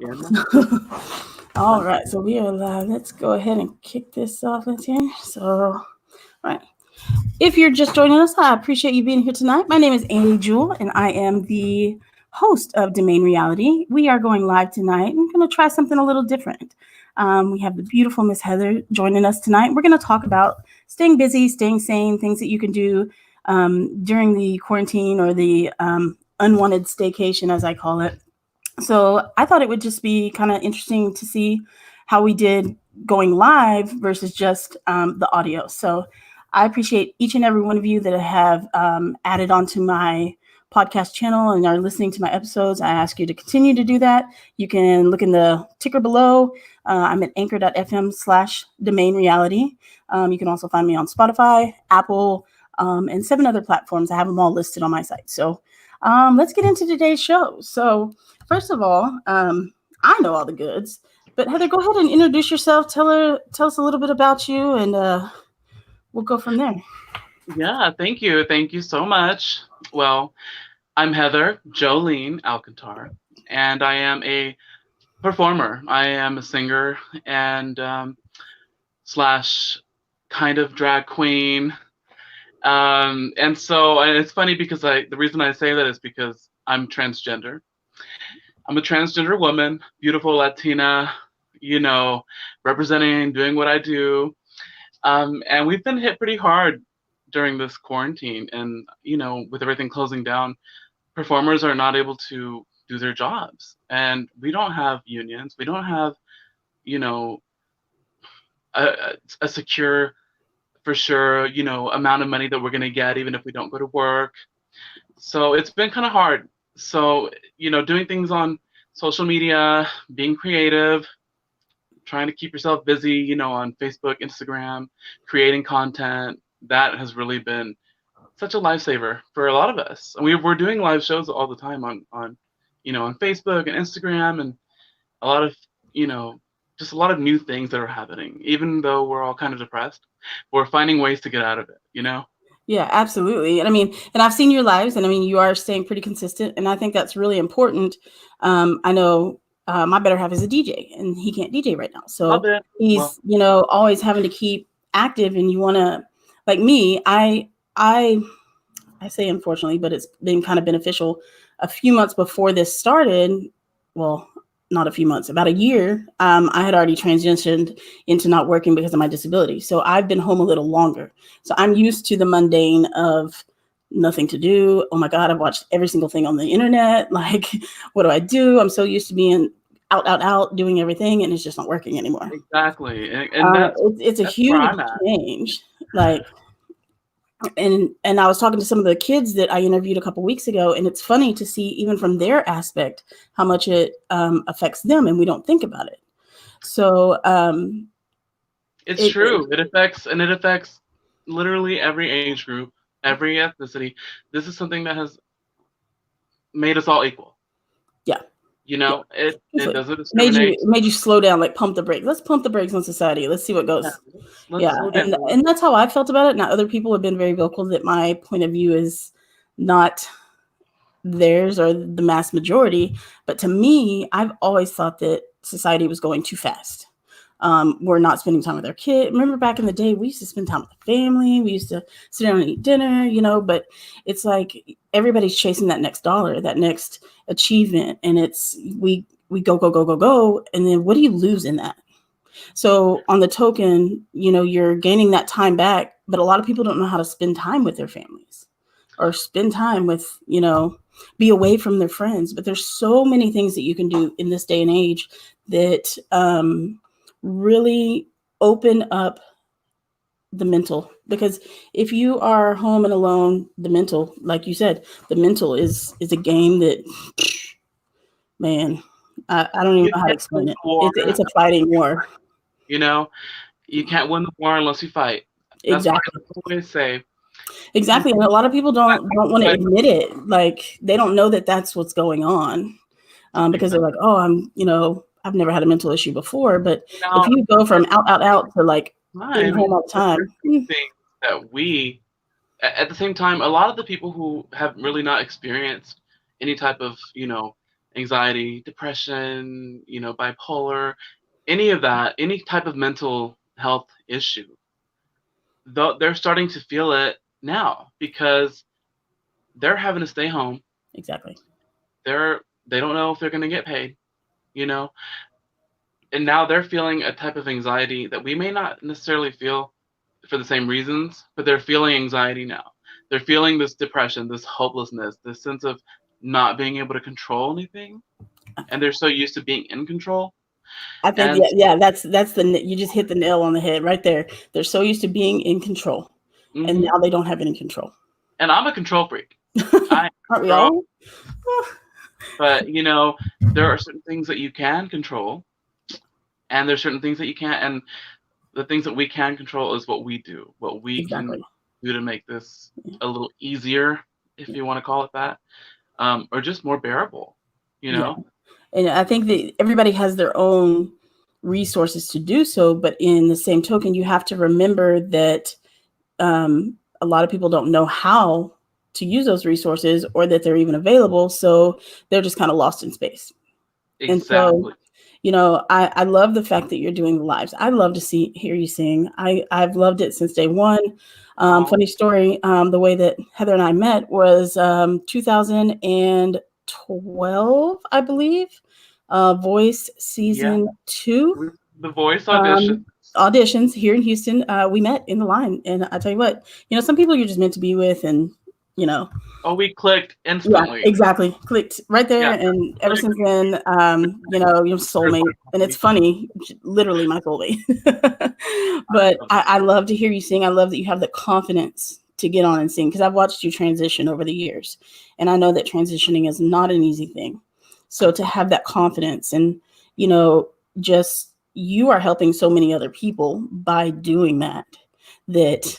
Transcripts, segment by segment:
Yeah. All right, so we are live. Let's go ahead and kick this off. Let's here. So, all right. If you're just joining us, I appreciate you being here tonight. My name is Amy Jewell, and I am the host of DeeMaine Reality. We are going live tonight. I'm going to try something a little different. We have the beautiful Miss Heather joining us tonight. We're going to talk about staying busy, staying sane, things that you can do during the quarantine or the unwanted staycation, as I call it. So I thought it would just be kind of interesting to see how we did going live versus just the audio. So I appreciate each and every one of you that have added onto my podcast channel and are listening to my episodes. I ask you to continue to do that. You can look in the ticker below. I'm at anchor.fm/DeeMaine Reality. You can also find me on Spotify, Apple, and 7 other platforms. I have them all listed on my site. So let's get into today's show. So first of all, I know all the goods, but Heather, go ahead and introduce yourself. Tell us a little bit about you, and we'll go from there. Yeah, thank you. Thank you so much. Well, I'm Heather Jolene Alcantar, and I am a performer. I am a singer and slash kind of drag queen. And it's funny because the reason I say that is because I'm transgender. I'm a transgender woman, beautiful Latina, you know, representing, doing what I do. And we've been hit pretty hard during this quarantine. And, with everything closing down, performers are not able to do their jobs. And we don't have unions. We don't have, you know, a secure, for sure, amount of money that we're going to get, even if we don't go to work. So it's been kind of hard. So, doing things on social media, being creative, trying to keep yourself busy, on Facebook, Instagram, creating content, that has really been such a lifesaver for a lot of us. And we're doing live shows all the time on Facebook and Instagram, and a lot of, you know, just a lot of new things that are happening. Even though we're all kind of depressed, we're finding ways to get out of it. Yeah, absolutely. And I mean, and I've seen your lives, and I mean, you are staying pretty consistent, and I think that's really important. I know my better half is a DJ, and he can't DJ right now, Love so it. Well, he's always having to keep active, and you want to, like me, I say unfortunately, but it's been kind of beneficial. A few months before this started, well, not a few months, about a year, I had already transitioned into not working because of my disability. So I've been home a little longer. So I'm used to the mundane of nothing to do. Oh my God, I've watched every single thing on the internet. Like, what do I do? I'm so used to being out, doing everything, and it's just not working anymore. exactly, and It's a that's where huge I'm at. change. Like, and I was talking to some of the kids that I interviewed a couple weeks ago, and it's funny to see even from their aspect how much it affects them, and we don't think about it. So It's it true. It affects literally every age group, every ethnicity. This is something that has made us all equal. yeah, yeah, It truthfully doesn't made you discriminate. made you slow down, like pump the brakes. Let's pump the brakes on society. Let's see what Yeah, goes. let's Yeah, slow and down. and that's how I felt about it. Now other people have been very vocal that my point of view is not theirs or the mass majority. But to me, I've always thought that society was going too fast. We're not spending time with our kid. Remember back in the day, we used to spend time with the family. We used to sit down and eat dinner, but it's like everybody's chasing that next dollar, that next achievement. And it's, we go, go, go, go, go. And then what do you lose in that? So on the token, you're gaining that time back, but a lot of people don't know how to spend time with their families or spend time with, be away from their friends. But there's so many things that you can do in this day and age that really open up the mental. Because if you are home and alone, the mental, like you said, the mental is a game that, man, I don't even You know how to can't win explain it. the war. It's a fighting war. You know, you can't win the war unless you fight. That's what Exactly. I always say. You Exactly. And a lot of people can't don't want to fight. admit it. Like they don't know that that's what's going on, because they're Exactly. like, oh, I've never had a mental issue before. But if Now, you go at from out to like the in time, home all the we're time, doing things that at the same time, a lot of the people who have really not experienced any type of, anxiety, depression, bipolar, any of that, any type of mental health issue, they're starting to feel it now because they're having to stay home. Exactly. They don't know if they're going to get paid, you know, and now they're feeling a type of anxiety that we may not necessarily feel for the same reasons, but they're feeling anxiety now. They're feeling this depression, this hopelessness, this sense of not being able to control anything, and they're so used to being in control. I think And yeah, that's you just hit the nail on the head right there. They're so used to being in control, and mhm. now they don't have any control. And I'm a control freak. I Aren't we control, all? but there are certain things that you can control, and there's certain things that you can't. And the things that we can control is what we do, what we can Exactly. do to make this a little easier, if Yeah. you want to call it that, or just more bearable. You Yeah. know, And I think that everybody has their own resources to do so, but in the same token, you have to remember that a lot of people don't know how to use those resources or that they're even available. So they're just kind of lost in space. And so, exactly. I love the fact that you're doing the lives. I love to hear you sing. I've loved it since day one. Oh, Funny story. The way that Heather and I met was 2012, I believe. Voice yeah. season two With the voice audition. um, auditions here in Houston. We met in the line, and I tell you what, some people you're just meant to be with, and you know, Oh, we clicked yeah, instantly. exactly. Clicked right there, Yeah. and ever Clicked. since then, your soulmate, and it's funny, literally my soulmate. But I love to hear you sing. I love that you have the confidence to get on and sing because I've watched you transition over the years, and I know that transitioning is not an easy thing. So to have that confidence, and you know, just you are helping so many other people by doing that. That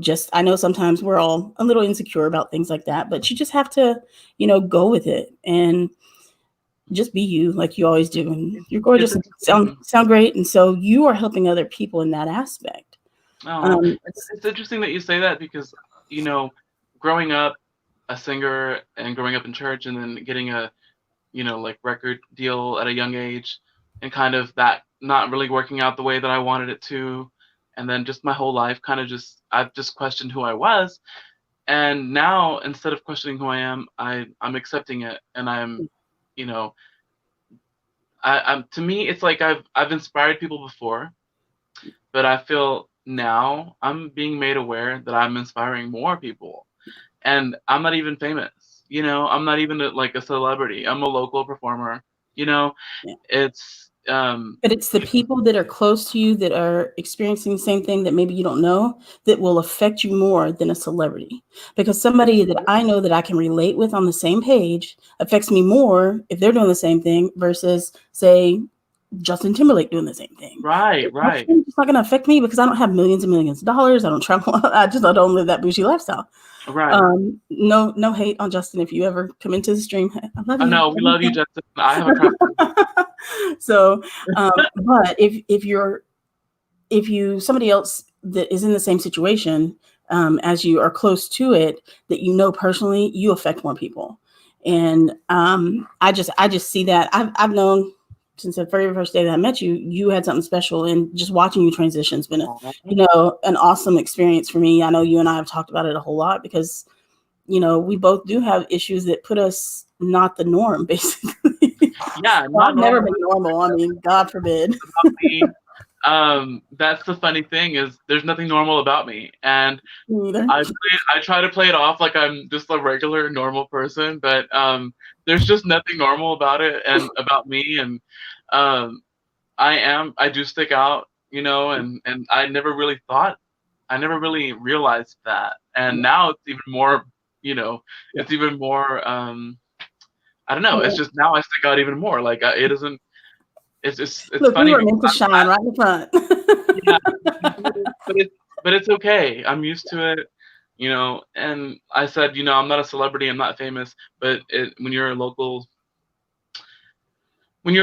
just I know sometimes we're all a little insecure about things like that, but you just have to, go with it and just be you like you always do. And you're It's gorgeous and sound interesting. sound great. And so you are helping other people in that aspect. Oh, Um, it's interesting that you say that because you know, growing up a singer and growing up in church and then getting a like record deal at a young age, and kind of that not really working out the way that I wanted it to, and then just my whole life kind of just I've just questioned who I was, and now instead of questioning who I am, I'm accepting it, and you know I'm to me it's like I've inspired people before, but I feel now I'm being made aware that I'm inspiring more people, and I'm not even famous. I'm not even like a celebrity. I'm a local performer. You know, yeah. it's But it's the people that are close to you that are experiencing the same thing that maybe you don't know that will affect you more than a celebrity. Because somebody that I know that I can relate with on the same page affects me more if they're doing the same thing versus, say, Justin Timberlake doing the same thing. right, right, It's not going to affect me because I don't have millions and millions of dollars. I don't travel. I don't live that bougie lifestyle. right. No hate on Justin if you ever come into the stream. I love Oh you. no, we love you, Justin. I have a crush. So, but if you somebody else that is in the same situation as you are close to it that personally, you affect more people. And I just see that I've known since the very first day that I met you, you had something special, and just watching you transition has been an awesome experience for me. I know you and I have talked about it a whole lot because we both do have issues that put us not the norm, basically. Yeah, Well, not I've never normal been normal. I mean, God forbid. about me. That's the funny thing is there's nothing normal about me, and Me either. I try to play it off like I'm just a regular normal person, but there's just nothing normal about it and about me, and um, I do stick out, and I never really realized that, and now it's even more, Yeah. it's even more. I don't know. It's just now I stick out even more. Like it isn't. It's Look, we funny were because meant to shine right in front. yeah, but it's okay. I'm used to it, And I said, I'm not a celebrity. I'm not famous, but when you're local and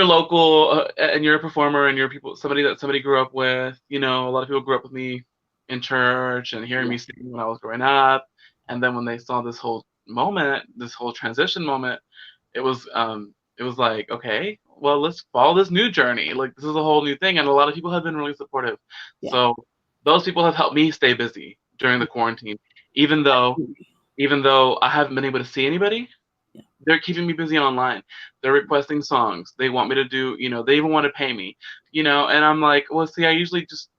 you're a performer and you're people somebody that somebody grew up with, a lot of people grew up with me in church and hearing Yeah. me sing when I was growing up, and then when they saw this whole transition moment, it was like, okay, well, let's follow this new journey. Like, this is a whole new thing, and a lot of people have been really supportive. Yeah. So those people have helped me stay busy during the quarantine, even though even though I haven't been able to see anybody. Yeah. They're keeping me busy online. They're requesting songs. They want me to do, they even want to pay me, and I'm like, well, see, I usually just,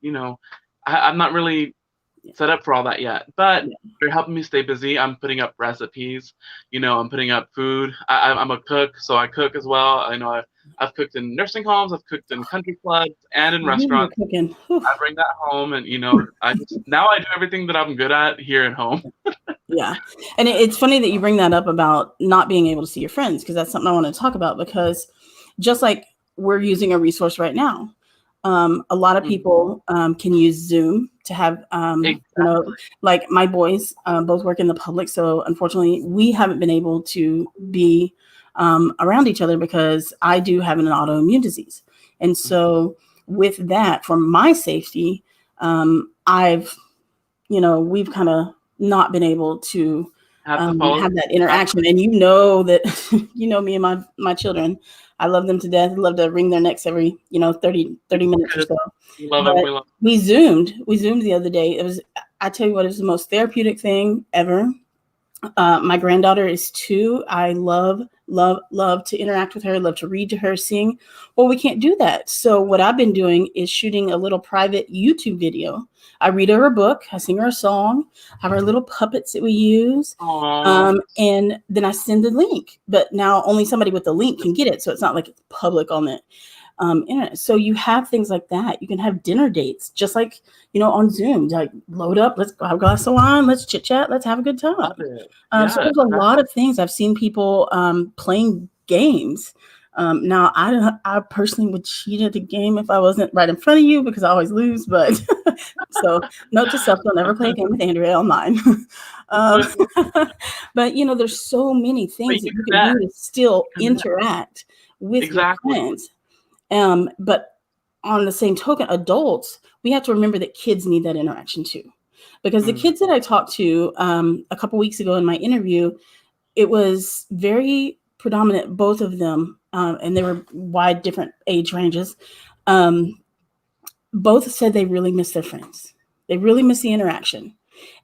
I'm not really Yeah. set up for all that yet, but Yeah. they're helping me stay busy. I'm putting up recipes, I'm putting up food. I'm a cook, so I cook as well. I know I've cooked in nursing homes, I've cooked in country clubs and in You're restaurants. cooking. Whew. I bring that home, and I just now I do everything that I'm good at here at home. Yeah. And it's funny that you bring that up about not being able to see your friends, because that's something I want to talk about. Because just like we're using a resource right now, a lot of Mhm. people can use Zoom to have, Exactly. like my boys both work in the public. So unfortunately, we haven't been able to be around each other because I do have an autoimmune disease. And so, with that, for my safety, we've kind of not been able to Have to follow. have that interaction. And you know that, me and my children, I love them to death. I love to wring their necks every, 30 minutes or so. We love them. But We love. we zoomed the other day. I tell you what, it was the most therapeutic thing ever. My granddaughter is 2. I love, love, love to interact with her, love to read to her, sing. Well, we can't do that. So what I've been doing is shooting a little private YouTube video. I read her a book, I sing her a song, have our little puppets that we use. Aww. And then I send the link. But now only somebody with the link can get it. So it's not like it's public on the internet. So you have things like that. You can have dinner dates, just like, on Zoom. Like, load up, let's go have a glass of wine, let's chit chat, let's have a good time. Love it. So Yes. there's a lot of things. I've seen people playing games. Now, I personally would cheat at the game if I wasn't right in front of you, because I always lose. But so, note to self: don't ever play a game with Andrea online. um, But but there's so many things that you you can connect. do to still Connect. interact with your Exactly. friends. But on the same token, adults, we have to remember that kids need that interaction too. Because the Mm. kids that I talked to a couple weeks ago in my interview, it was very predominant, both of them, and they were wide different age ranges. Um, both said they really miss their friends. They really miss the interaction.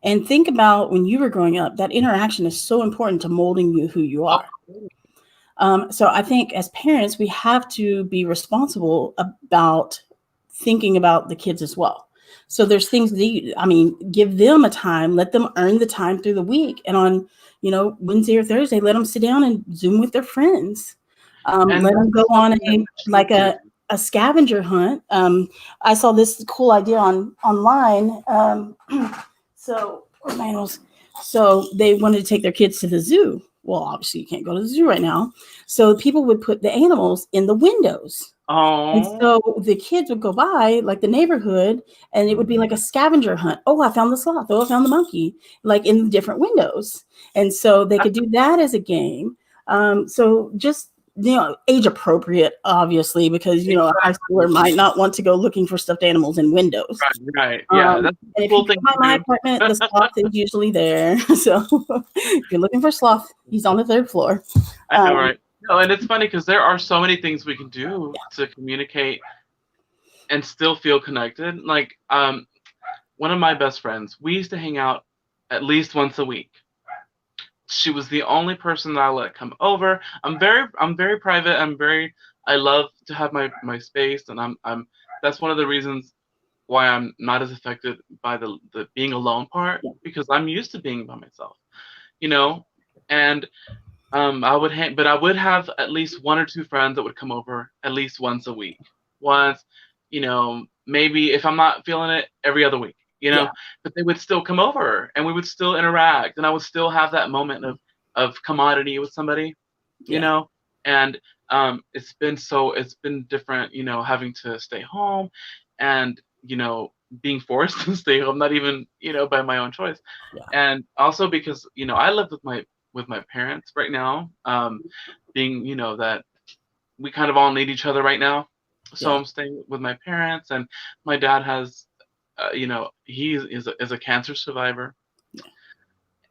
And think about when you were growing up, that interaction is so important to molding you who you Oh, are. So I think as parents, we have to be responsible about thinking about the kids as well. So there's things that give them a time, let them earn the time through the week, and on Wednesday or Thursday, let them sit down and Zoom with their friends. and Let them go that's on something that we should do. a scavenger hunt. I saw this cool idea online. So where's my animals? So they wanted to take their kids to the zoo. Well, obviously you can't go to the zoo right now. So people would put the animals in the windows. And Oh, so the kids would go by, like the neighborhood, and it would be like a scavenger hunt. Oh, I found the sloth. Oh, I found the monkey, like in different windows. And so they could do that as a game. So just, age appropriate, obviously, because, a high schooler might not want to go looking for stuffed animals in windows. right. Yeah, that's And a if you cool come thing by my to apartment, do. the sloth is usually there. So if you're looking for sloth, he's on the 3rd floor. I know, Um, right? No, and it's funny because there are so many things we can do to communicate and still feel connected. Like, one of my best friends, we used to hang out at least once a week. She was the only person that I let come over. I'm very private. I love to have my space, and that's one of the reasons why I'm not as affected by the being alone part, yeah, because I'm used to being by myself, you know, and but I would have at least one or two friends that would come over at least once a week. Once, maybe if I'm not feeling it, every other week, yeah, but they would still come over and we would still interact and I would still have that moment of commodity with somebody, you yeah, know, and it's been different, having to stay home and, being forced to stay home, not even, by my own choice. yeah, And also because, I live with my parents right now, being, that we kind of all need each other right now. So yeah, I'm staying with my parents, and my dad has, he is a cancer survivor,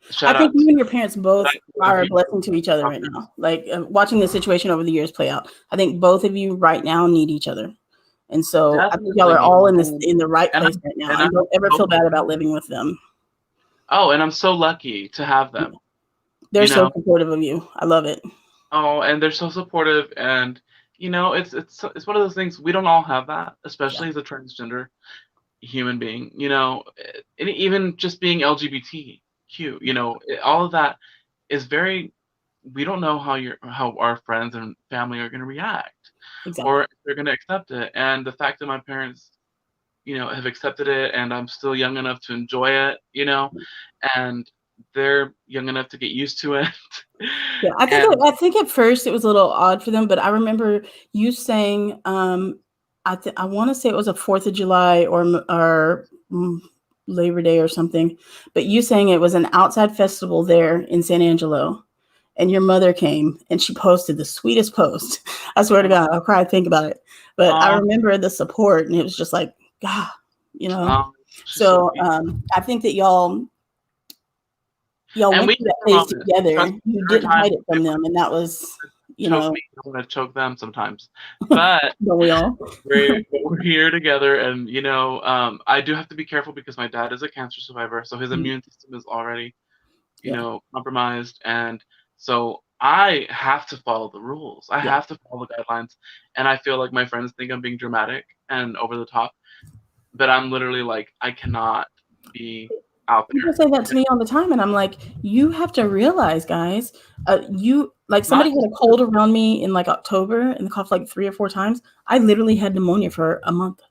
I Shout think out you to and your parents both the are a blessing to each other right now. Like watching the situation over the years play out. I think both of you right now need each other. And so I think y'all are definitely. all in the right And place right now. and And I'm don't ever so, feel bad about living with them. and I'm so lucky to have them. They're You so know, supportive of you. I love it. and they're so supportive, and it's one of those things we don't all have that, Yeah, especially as a transgender human being. And even just being LGBTQ. All of that is very. We don't know how our friends and family are going to react, or exactly. if they're going to accept it. And the fact that my parents, have accepted it, and I'm still young enough to enjoy it, and they're young enough to get used to it. Yeah, And I think at first it was a little odd for them, but I remember you saying, I want to say it was a 4th of July or Labor Day or something, but you saying it was an outside festival there in San Angelo, and your mother came and she posted the sweetest post. I swear to God, I'll cry think about it. But I um, remember the support, and it was just like, God, you know. she's so So sweet. I think that y'all And went we through had that our phase moments. together. Trust me, You there are didn't times hide it they from want them, and that was, to choke me. I want to choke them sometimes, but don't we all? we're here together. And I do have to be careful because my dad is a cancer survivor, so his Mm, immune system is already yeah, compromised. And so I have to follow the rules. I yeah. have to follow the guidelines. And I feel like my friends think I'm being dramatic and over the top, but I'm literally like, I cannot be out People there. say that to me all the time, and I'm like, you have to realize, guys, you like Not somebody had a cold around me in like October and coughed like 3 or 4 times. I literally had pneumonia for a month.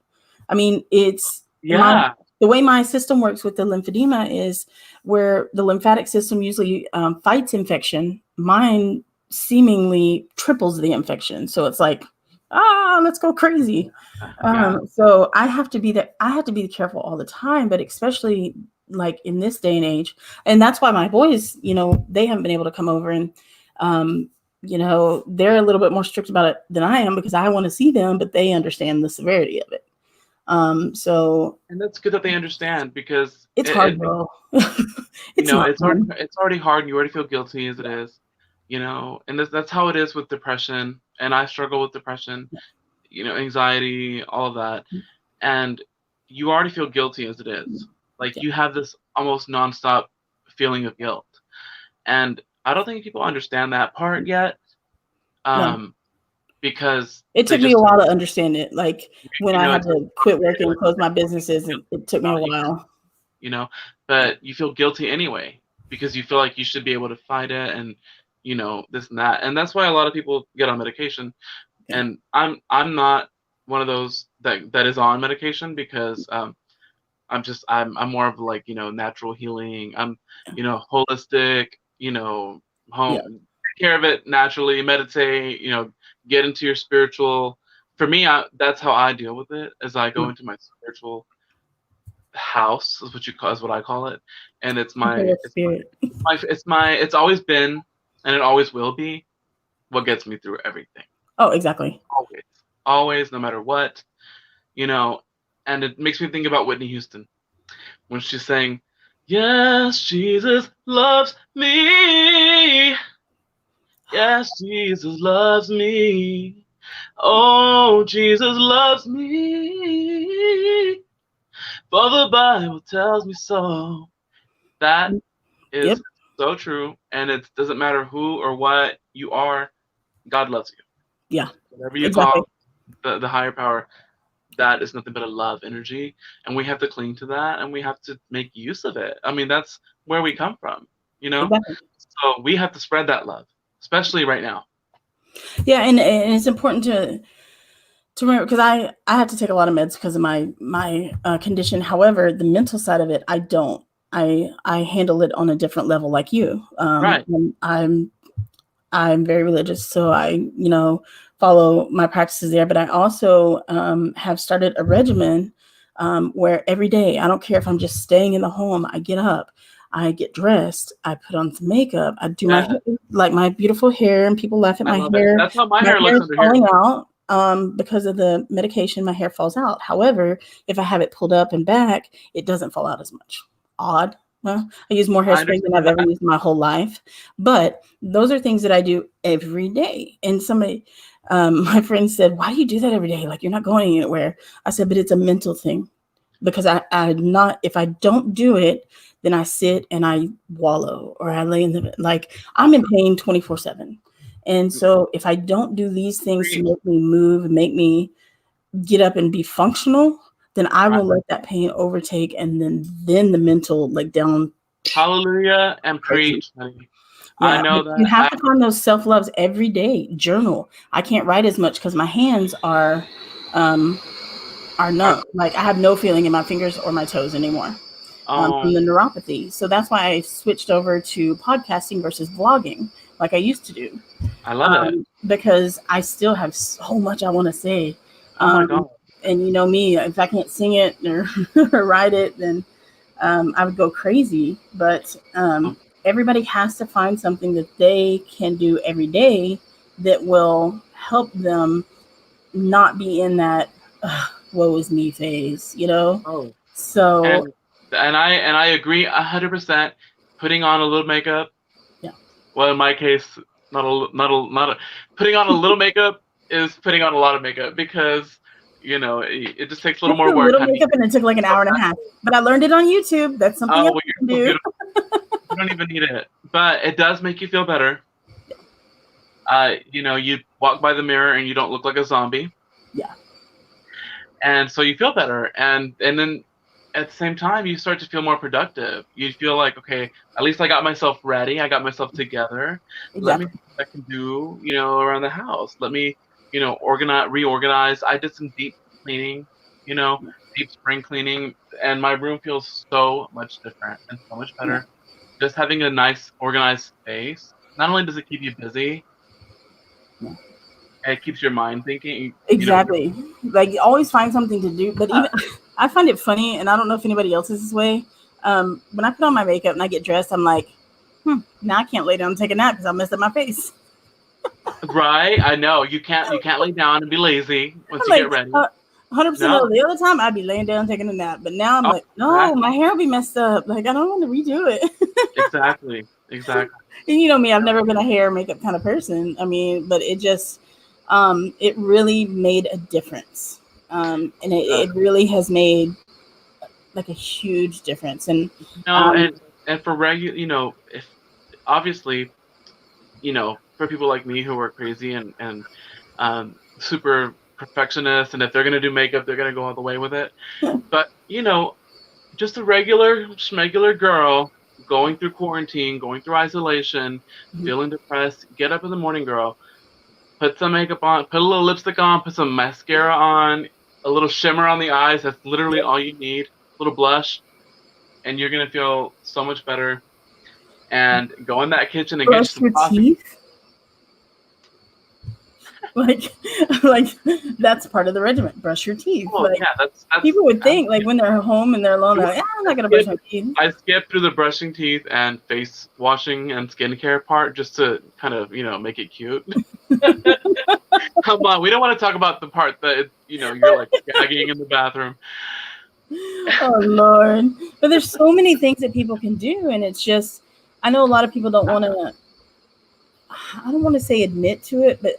I mean, it's my yeah. the way my system works with the lymphedema is where the lymphatic system usually fights infection. Mine seemingly triples the infection, so it's like, let's go crazy. Yeah. So I have to be there. I have to be careful all the time, but especially like in this day and age, and that's why my boys, they haven't been able to come over, and they're a little bit more strict about it than I am because I want to see them, but they understand the severity of it. So And that's good that they understand, because it's hard, bro. It's not fun. it's already hard, and you already feel guilty as it is, and that's how it is with depression. And I struggle with depression, anxiety, all of that. And you already feel guilty as it is. Like, Yeah, you have this almost nonstop feeling of guilt. And I don't think people understand that part yet, no. um, because It they took me a just, while to understand it. Like when I had it's like, to quit working and close my businesses, it took me a no, you while. you know, Yeah, but you feel guilty anyway because you feel like you should be able to fight it, and this and that. And that's why a lot of people get on medication. yeah, And I'm not one of those that is on medication, because I'm more of like, natural healing. I'm, holistic, yeah. home take care of it naturally, meditate, get into your spiritual. For me, that's how I deal with it, as I go Mm. into my spiritual house, is what I call it. And it's Okay, my with spirit. it's always been, and it always will be, what gets me through everything. Oh, exactly. Always. Always, no matter what. you know and it makes me think about Whitney Houston when she's saying, yes, Jesus loves me. Yes, Jesus loves me. Oh, Jesus loves me. For the Bible tells me so. That Yep. is so true. And it doesn't matter who or what you are, God loves you. Yeah. Whatever you Exactly. call the higher power, that is nothing but a love energy. And we have to cling to that, and we have to make use of it. I mean, that's where we come from, you know? Exactly. So we have to spread that love, especially right now. Yeah, and it's important to remember because I have to take a lot of meds because of my condition. However, the mental side of it, I don't. I handle it on a different level, like you. Right. And I'm very religious, so I, follow my practices there. But I also have started a regimen where every day, I don't care if I'm just staying in the home, I get up, I get dressed, I put on some makeup, I do my Yeah, hair, like my beautiful hair, and people laugh at I my love it. hair. That's how my My hair hair looks is under here. falling out because of the medication. My hair falls out. However, if I have it pulled up and back, it doesn't fall out as much. Odd. Well, I use more I hairspray than understand I've ever that. used in my whole life, but those are things that I do every day. And somebody, my friend said, "Why do you do that every day? Like you're not going anywhere." I said, "But it's a mental thing because I'm not. If I don't do it, then I sit and I wallow or I lay in the like I'm in pain 24/7." And so if I don't do these things to Preach. make me move, make me get up and be functional, then I Right. will let that pain overtake, and then the mental like down Hallelujah and crazy. preach, honey. I Yeah, know but you that. have to find those self loves every day. Journal. I can't write as much because my hands um, are I, numb. Like I have no feeling in my fingers or my toes anymore from um, the neuropathy. So that's why I switched over to podcasting versus vlogging, like I used to do, I love it. because I still have so much I want to say. Oh my Um, God. and you know me, if I can't sing it or, or write it, then I would go crazy. But Um, everybody has to find something that they can do every day that will help them not be in that woe is me phase, you know? oh, So, and I agree 100%. Putting on a little makeup. yeah. Well, in my case, putting on a little makeup is putting on a lot of makeup because it just takes a I little more did a work, little honey. makeup and it took like an So hour and a half, but I learned it on YouTube. That's something oh, else well, you you're can so do. beautiful. You don't even need it, but it does make you feel better. You walk by the mirror and you don't look like a zombie, Yeah. and so you feel better, and then at the same time you start to feel more productive. You feel like, okay, at least I got myself ready, I got myself together. Let me Exactly. see what I can do, around the house. Let me, reorganize. I did some deep cleaning, you know, deep spring cleaning, and my room feels so much different and so much Yeah. better. Just having a nice organized space. Not only does it keep you busy, Yeah. it keeps your mind thinking. Exactly. Like you always find something to do. But Uh, even I find it funny, and I don't know if anybody else is this way. When I put on my makeup and I get dressed, I'm like, now I can't lay down and take a nap because I messed up my face. right? I know you can't lay down and be lazy once I'm you get like, ready. 100% No, of the other time I'd be laying down taking a nap, but now I'm oh, like, no, my exactly, hair will be messed up. Like I don't want to redo it. exactly. And you know me, I've never been a hair makeup kind of person. I mean, but it just it really made a difference. And Uh, it really has made like a huge difference. And no, um, and for regular, if obviously, for people like me who are crazy and super perfectionist, and if they're gonna do makeup, they're gonna go all the way with it. But just a regular schmegular girl going through quarantine, going through isolation, feeling depressed, get up in the morning, girl. Put some makeup on, put a little lipstick on, put some mascara on, a little shimmer on the eyes. That's literally all you need. A little blush, and you're gonna feel so much better. And go in that kitchen and get you brush some your coffee. teeth. Like, like that's part of the regiment. Brush your teeth. Oh Like yeah, that's. people would I, think, like when they're home and they're alone, you they're want like, I'm I not gonna brush skip my teeth. I skip through the brushing teeth and face washing and skincare part just to kind of make it cute. Come on, we don't want to talk about the part that you're like gagging in the bathroom. Oh Lord. But there's so many things that people can do, and it's just I know a lot of people don't want to. I don't want to say admit to it, but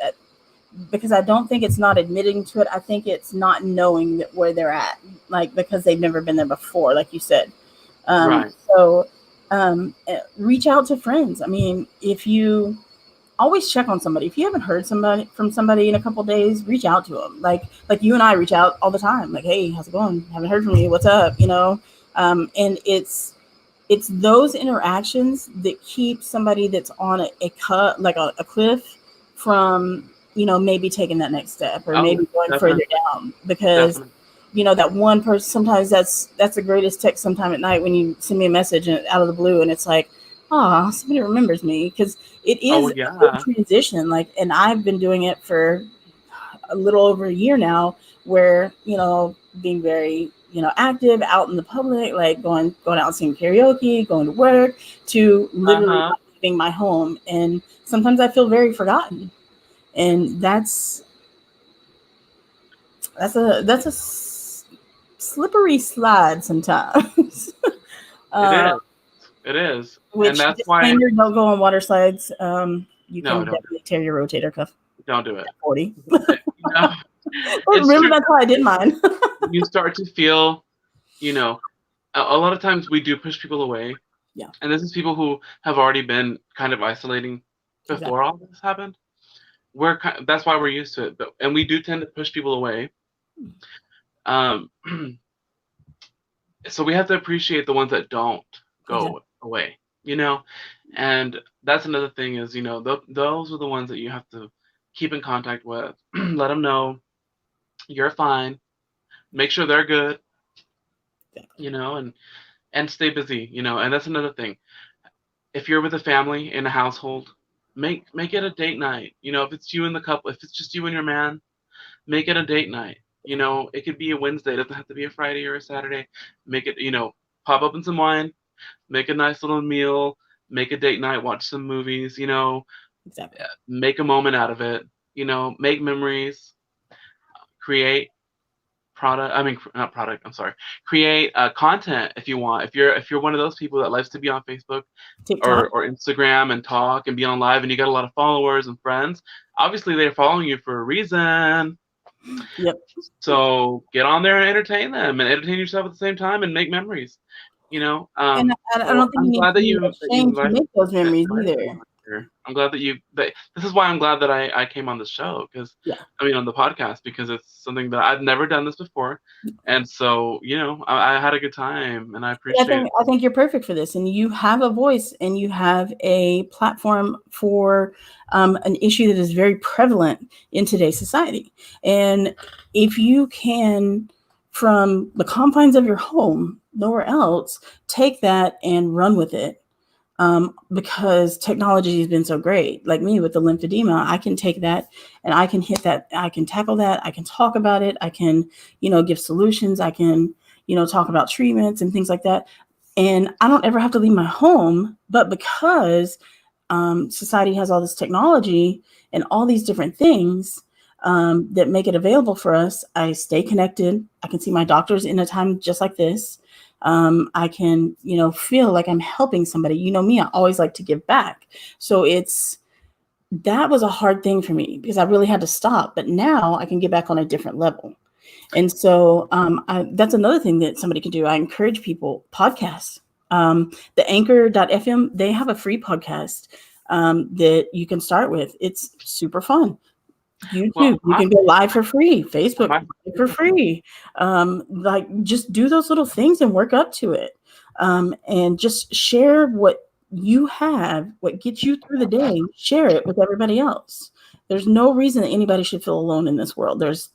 because I don't think it's not admitting to it. I think it's not knowing that where they're at, like because they've never been there before, like you said. Right. So reach out to friends. I mean, if you always check on somebody, if you haven't heard somebody from somebody in a couple days, reach out to them. Like you and I reach out all the time. Like, hey, how's it going? Haven't heard from you. What's up? You know, and it's those interactions that keep somebody that's on a cut like a cliff from maybe taking that next step or Oh, maybe going further definitely, down because definitely. that one person sometimes that's the greatest text sometime at night when you send me a message and out of the blue and it's like somebody remembers me because it Oh is a good yeah. transition like and I've been doing it for a little over a year now where being very active out in the public like going out and singing karaoke going to work to Uh literally huh. not leaving my home and sometimes I feel very forgotten and that's a slippery slide sometimes It uh, is. It is, and Which that's why disclaimer: don't go on water slides. You no, can definitely tear your rotator cuff don't do at it. 40. You know, it's Remember, true. that's how I did mine. You start to feel, you know, a lot of times we do push people away, Yeah, and this is people who have already been kind of isolating before exactly. all this happened. That's why we're used to it, but and we do tend to push people away. Um, so we have to appreciate the ones that don't go Exactly. away, and that's another thing is those are the ones that you have to keep in contact with. Let them know you're fine. Make sure they're good, Exactly. and stay busy, and that's another thing. If you're with a family in a household, make it a date night. If it's you and the couple, if it's just you and your man, make it a date night. It could be a Wednesday, it doesn't have to be a Friday or a Saturday. Make it, pop open some wine, make a nice little meal, make a date night, watch some movies, Exactly. make a moment out of it, make memories, create product, I mean not product, I'm sorry, create content if you want. If you're one of those people that likes to be on Facebook TikTok. or Instagram and talk and be on live and you got a lot of followers and friends, obviously they're following you for a reason. Yep. So get on there and entertain them and entertain yourself at the same time and make memories. And I So don't think you I'm need glad to that be you ashamed to invited make those memories me either. on here. I'm glad that this is why I'm glad that I came on the show because Yeah. I mean on the podcast because it's something that I've never done this before, and so I had a good time and I I appreciate think it. I think you're perfect for this, and you have a voice, and you have a platform for an issue that is very prevalent in today's society. And if you can, from the confines of your home, nowhere else, take that and run with it, because technology has been so great. Like me with the lymphedema, I can take that and I can hit that. I can tackle that. I can talk about it. I can, give solutions. I can, talk about treatments and things like that. And I don't ever have to leave my home. But because society has all this technology and all these different things that make it available for us, I stay connected. I can see my doctors in a time just like this. I can, feel like I'm helping somebody. You know me, I always like to give back. So that was a hard thing for me because I really had to stop. But now I can get back on a different level. And so that's another thing that somebody can do. I encourage people, podcasts. The anchor.fm, they have a free podcast that you can start with. It's super fun. Well, YouTube, you can go live for free. Facebook my for free. Like just do those little things and work up to it. And just share what you have, what gets you through the day. Share it with everybody else. There's no reason that anybody should feel alone in this world. There's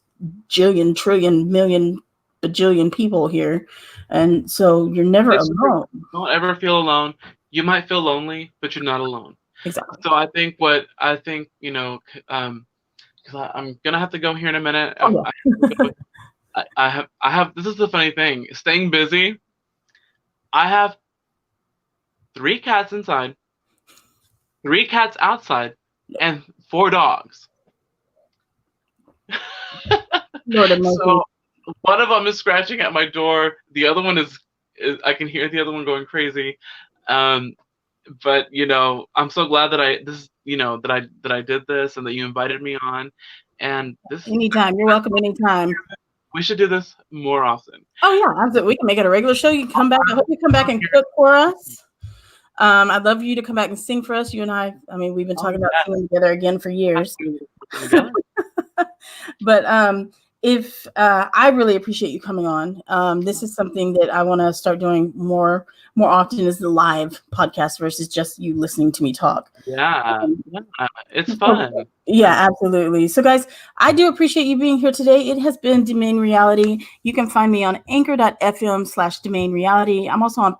jillion, trillion, million, bajillion people here, and so you're never it's true. alone. Don't ever feel alone. You might feel lonely, but you're not alone. Exactly. So I think because I'm gonna have to go here in a minute. Oh I have to go. I have. This is the funny thing. Staying busy. I have 3 cats inside, 3 cats outside, yeah. and 4 dogs. Lord of mercy. So one of them is scratching at my door. The other one is I can hear the other one going crazy. Um, but I'm so glad that I did this and that you invited me on. And Anytime. You're welcome anytime. we should do this more often. Oh yeah, absolutely. We can make it a regular show. You can come back. I hope you come back and cook for us. I'd love you to come back and sing for us. You and I mean, we've been talking about singing together again for years. But if I really appreciate you coming on. This is something that I want to start doing more often, is the live podcast versus just you listening to me talk. Yeah, it's fun. Yeah, absolutely. So guys, I do appreciate you being here today. It has been DeeMaine Reality. You can find me on anchor.fm/DeeMaine Reality. I'm also on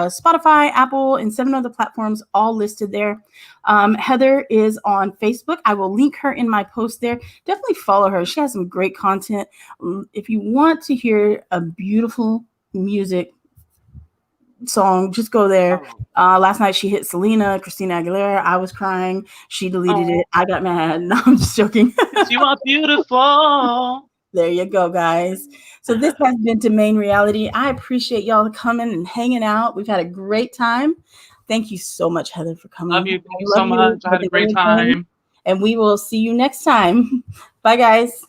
Spotify, Apple, and 7 other platforms, all listed there. Heather is on Facebook. I will link her in my post there. Definitely follow her. She has some great content. If you want to hear a beautiful music song, just go there. Last night she hit Selena, Christina Aguilera. I was crying. She deleted it. I got mad. No, I'm just joking. You are beautiful. There you go, guys. So this has been DeeMaine Reality. I appreciate y'all coming and hanging out. We've had a great time. Thank you so much, Heather, for Love coming. you. Thank I you love so you much. I more had a than great anything. time. And we will see you next time. Bye, guys.